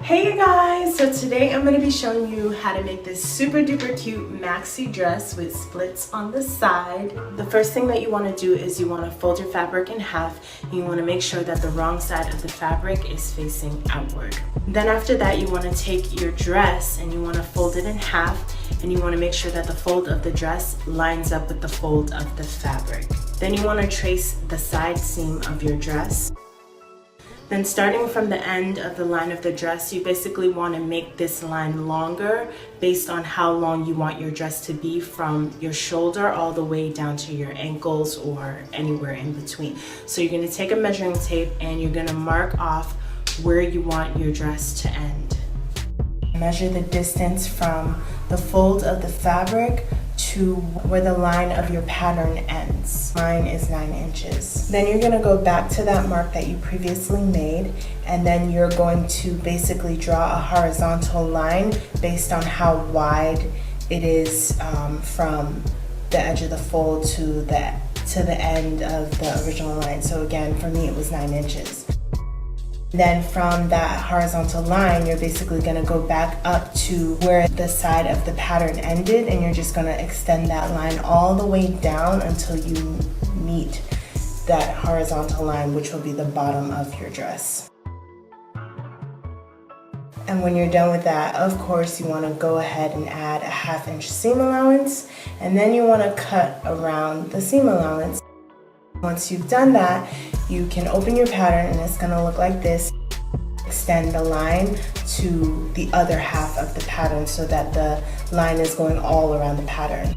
Hey guys, so today I'm going to be showing you how to make this super duper cute maxi dress with splits on the side. The first thing that you want to do is you want to fold your fabric in half. You want to make sure that the wrong side of the fabric is facing outward. Then after that you want to take your dress and you want to fold it in half, and you want to make sure that the fold of the dress lines up with the fold of the fabric. Then you want to trace the side seam of your dress. Then starting from the end of the line of the dress, you basically want to make this line longer based on how long you want your dress to be from your shoulder all the way down to your ankles or anywhere in between. So you're going to take a measuring tape and you're going to mark off where you want your dress to end. Measure the distance from the fold of the fabric to where the line of your pattern ends. Mine is 9 inches. Then you're going to go back to that mark that you previously made, and then you're going to basically draw a horizontal line based on how wide it is from the edge of the fold to the end of the original line. So again, for me it was 9 inches. Then from that horizontal line, you're basically going to go back up to where the side of the pattern ended, and you're just going to extend that line all the way down until you meet that horizontal line, which will be the bottom of your dress. And when you're done with that, of course, you want to go ahead and add a 1/2 inch seam allowance, and then you want to cut around the seam allowance. Once you've done that, you can open your pattern and it's going to look like this. Extend the line to the other half of the pattern so that the line is going all around the pattern.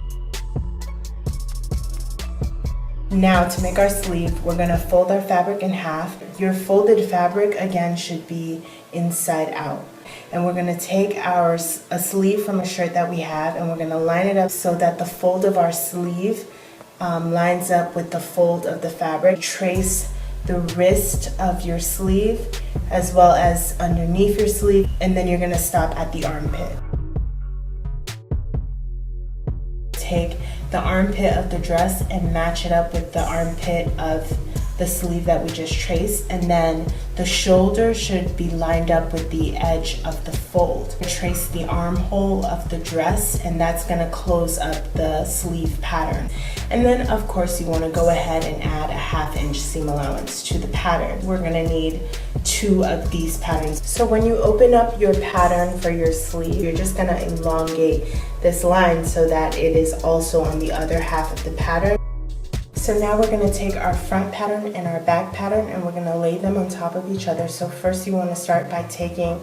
Now to make our sleeve, we're going to fold our fabric in half. Your folded fabric again should be inside out. And we're going to take a sleeve from a shirt that we have, and we're going to line it up so that the fold of our sleeve lines up with the fold of the fabric. Trace the wrist of your sleeve as well as underneath your sleeve, and then you're going to stop at the armpit. Take the armpit of the dress and match it up with the armpit of the sleeve that we just traced, and then the shoulder should be lined up with the edge of the fold. Trace the armhole of the dress, and that's going to close up the sleeve pattern. And then of course you want to go ahead and add a 1/2 inch seam allowance to the pattern. We're going to need 2 of these patterns. So when you open up your pattern for your sleeve, you're just going to elongate this line so that it is also on the other half of the pattern. So now we're going to take our front pattern and our back pattern, and we're going to lay them on top of each other. So first you want to start by taking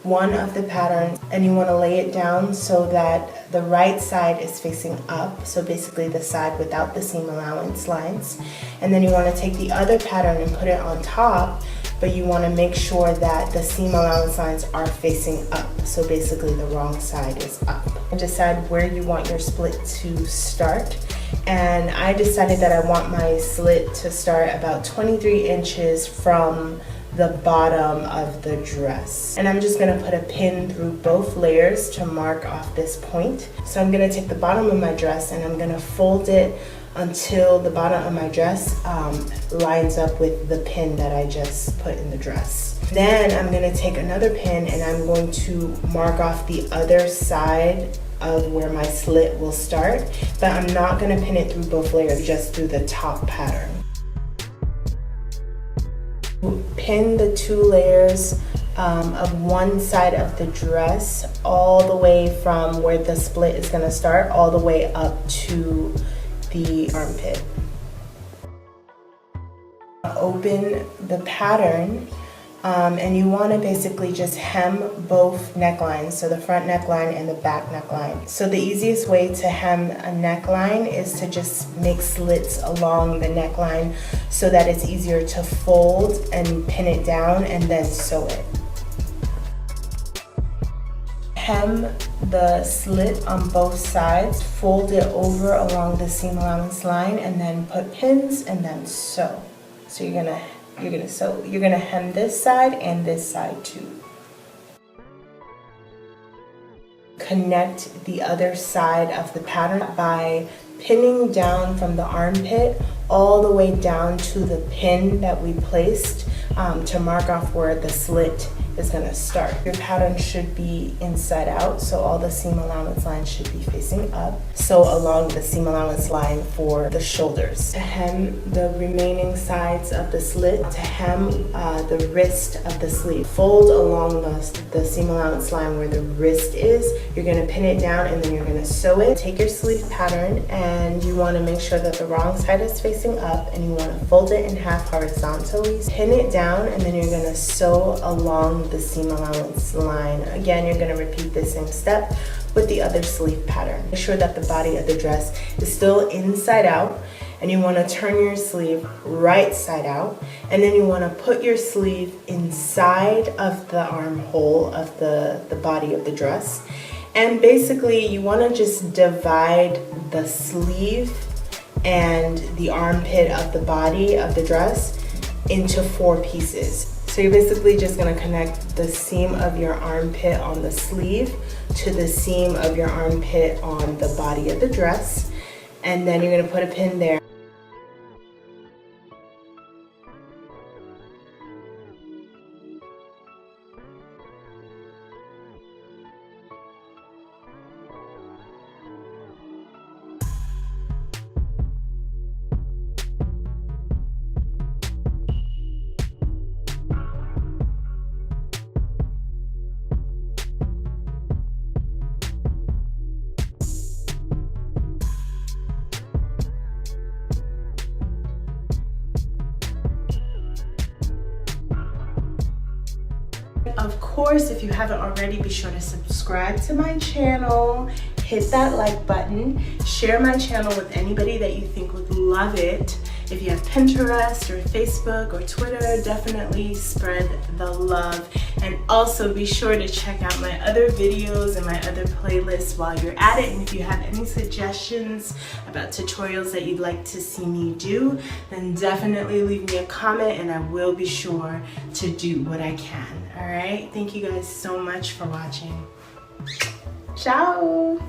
one of the patterns and you want to lay it down so that the right side is facing up, so basically the side without the seam allowance lines. And then you want to take the other pattern and put it on top, but you want to make sure that the seam allowance lines are facing up, so basically the wrong side is up. And decide where you want your split to start. And I decided that I want my slit to start about 23 inches from the bottom of the dress. And I'm just going to put a pin through both layers to mark off this point. So I'm going to take the bottom of my dress and I'm going to fold it until the bottom of my dress lines up with the pin that I just put in the dress. Then I'm going to take another pin and I'm going to mark off the other side of where my slit will start, but I'm not going to pin it through both layers, just through the top pattern. Pin the 2 layers of one side of the dress all the way from where the split is going to start all the way up to the armpit. Open the pattern and you want to basically just hem both necklines, so the front neckline and the back neckline. So the easiest way to hem a neckline is to just make slits along the neckline so that it's easier to fold and pin it down and then sew it. Hem the slit on both sides, fold it over along the seam allowance line, and then put pins and then sew. So you're gonna hem this side and this side too. Connect the other side of the pattern by pinning down from the armpit all the way down to the pin that we placed to mark off where the slit is gonna start. Your pattern should be inside out, so all the seam allowance lines should be facing up. So along the seam allowance line for the shoulders. To hem the remaining sides of the slit, to hem the wrist of the sleeve. Fold along the seam allowance line where the wrist is. You're gonna pin it down and then you're gonna sew it. Take your sleeve pattern and you wanna make sure that the wrong side is facing up, and you wanna fold it in half horizontally. Pin it down and then you're gonna sew along the seam allowance line. Again, you're gonna repeat the same step with the other sleeve pattern. Make sure that the body of the dress is still inside out, and you wanna turn your sleeve right side out, and then you wanna put your sleeve inside of the armhole of the body of the dress. And basically you wanna just divide the sleeve and the armpit of the body of the dress into 4 pieces. So you're basically just gonna connect the seam of your armpit on the sleeve to the seam of your armpit on the body of the dress. And then you're gonna put a pin there. Of course, if you haven't already, be sure to subscribe to my channel, hit that like button, share my channel with anybody that you think would love it. If you have Pinterest or Facebook or Twitter, definitely spread the love. And also be sure to check out my other videos and my other playlists while you're at it. And if you have any suggestions about tutorials that you'd like to see me do, then definitely leave me a comment and I will be sure to do what I can. All right, thank you guys so much for watching. Ciao.